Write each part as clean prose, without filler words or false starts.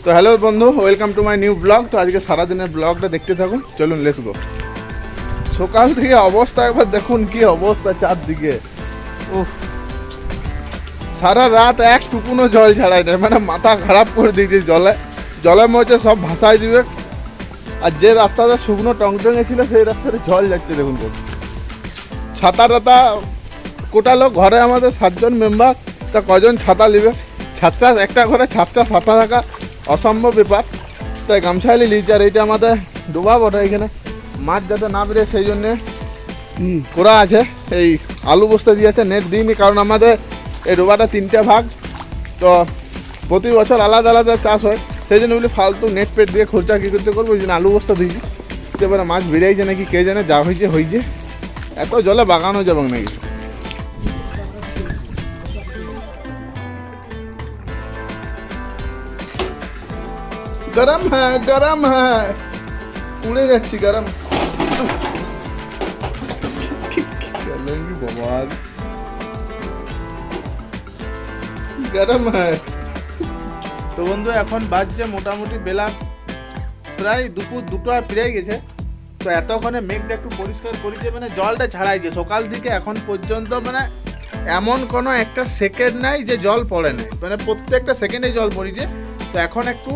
তো হ্যালো বন্ধু, welcome to my new blog. তো আজকে সারাদিনের ব্লগটা দেখতে থাকুন, চলুন লেটস গো। সকাল থেকে অবস্থা একবার দেখুন, কি অবস্থা চারদিকে। উফ, সারা রাত এক টুকুনো জল ছাড়াই না, মানে মাথা খারাপ করে দিয়েছে। জলের মধ্যে সব ভাসাই দিবে। আর যে রাস্তাটা শুকনো টংটঙে ছিল সেই রাস্তাতে জল যাচ্ছে দেখুন। ছাতা টাতা কোটালো ঘরে, আমাদের 7 জন মেম্বার, তা কজন ছাতা নেবে? ছাতা একটা ঘরে 7টা ছাতা থাকা অসম্ভব ব্যাপার। তাই গামছা এলে লিচে। আর এইটা আমাদের ডোবা বটে, এখানে মাছ যাতে না বেরোয় সেই জন্যে করা আছে। এই আলু বস্তা দিয়েছে, নেট দিইনি, কারণ আমাদের এই ডোবাটা 3টে ভাগ, তো প্রতি বছর আলাদা আলাদা চাষ হয়। সেই জন্য বলি ফালতু নেট পেট দিয়ে খরচা কী করতে করবো, ওই জন্য আলু বস্তা দিয়েছি। এবারে মাছ বেরিয়েছে নাকি কে জানে, যা হয়েছে হয়েছে। এত জলে বাগানো যাবে নাকি। গরম হ্যাঁ, গরম হ্যাঁ, উড়ে যাচ্ছি গরম। গরম হ্যাঁ। তো বন্ধু এখন বাজছে মোটামুটি বেলা প্রায় দুপুর 2টা পেরিয়ে গেছে। তো এতক্ষণে মেঘটা একটু পরিষ্কার করেছে, মানে জলটা ছাড়াইছে সকাল থেকে এখন পর্যন্ত। মানে এমন কোনো একটা সেকেন্ড নাই যে জল পড়ে নাই, মানে প্রত্যেকটা সেকেন্ডে জল পড়েছে। তো এখন একটু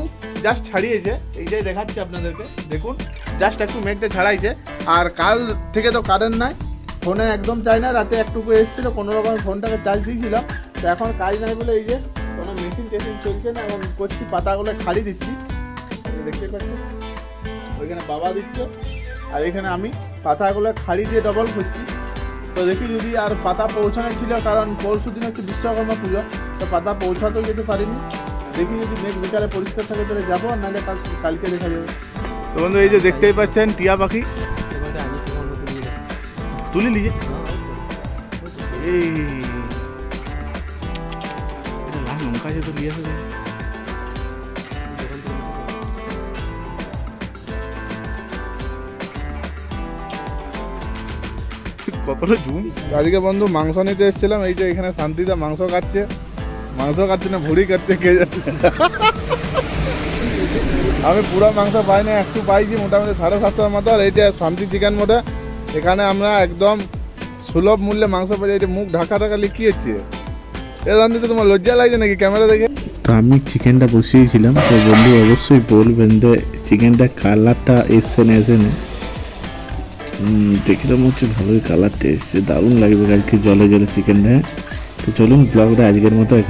জাস্ট ছাড়িয়েছে, এই যে দেখাচ্ছি আপনাদেরকে, দেখুন জাস্ট একটু মেঘটা ছাড়াইছে। আর কাল থেকে তো কারেন্ট নাই, ফোনে একদম চাই না। রাতে একটুকু এসেছিলো, কোনো রকম ফোনটাকে চার্জ দিয়েছিলাম। তো এখন কাজ নাই বলে এই যে কোনো মেশিন টেশিন চলছে না, এখন করছি পাতাগুলো খাড়ি দিচ্ছি, দেখতে পাচ্ছি। ওইখানে বাবা দিচ্ছে আর এখানে আমি পাতাগুলো খাড়ি দিয়ে ডবল করছি। তো দেখি যদি আর পাতা পৌঁছানো ছিল, কারণ পরশু দিন হচ্ছে বিশ্বকর্মা পুজো, তো পাতা পৌঁছাতেও যেতে পারিনি। দেখি যদি মেঘ বিকালে পরিষ্কার থাকে তাহলে যাবো, আর নাহলে কালকে দেখা যাবে। তো বন্ধু এই যে দেখতেই পাচ্ছেন টিয়া পাখি তুলে নিয়ে এই লঙ্কা যে তো নিয়ে আসবে কতটা জুম। আজকে বন্ধু মাংস নিতে এসেছিলাম, এই যে এখানে শান্তিদা মাংস কাটছে না ভুড়ি কাটছে কে জানে। আমি পুরো মাংস পাই না, একটু পাইছি মোটামুটি 750 মতো। আর এইটা শান্তি চিকেন মোটা, এখানে আমরা একদম সুলভ মূল্যে মাংস পাই। এই মুখ ঢাকা লিখিয়েছে। এ শান্তিতে তোমার লজ্জা লাগছে নাকি ক্যামেরা দেখে? তো আমি চিকেনটা বসিয়েছিলাম। তো বন্ধু অবশ্যই বলবেন যে চিকেনটা কালারটা এসছে না দেখে তো মনে হচ্ছে ভালোই কালারটা এসছে, দারুণ লাগবে আজকে জলে জলে চিকেনটা। তো চলুন ব্লগটা আজকের মতো এখানে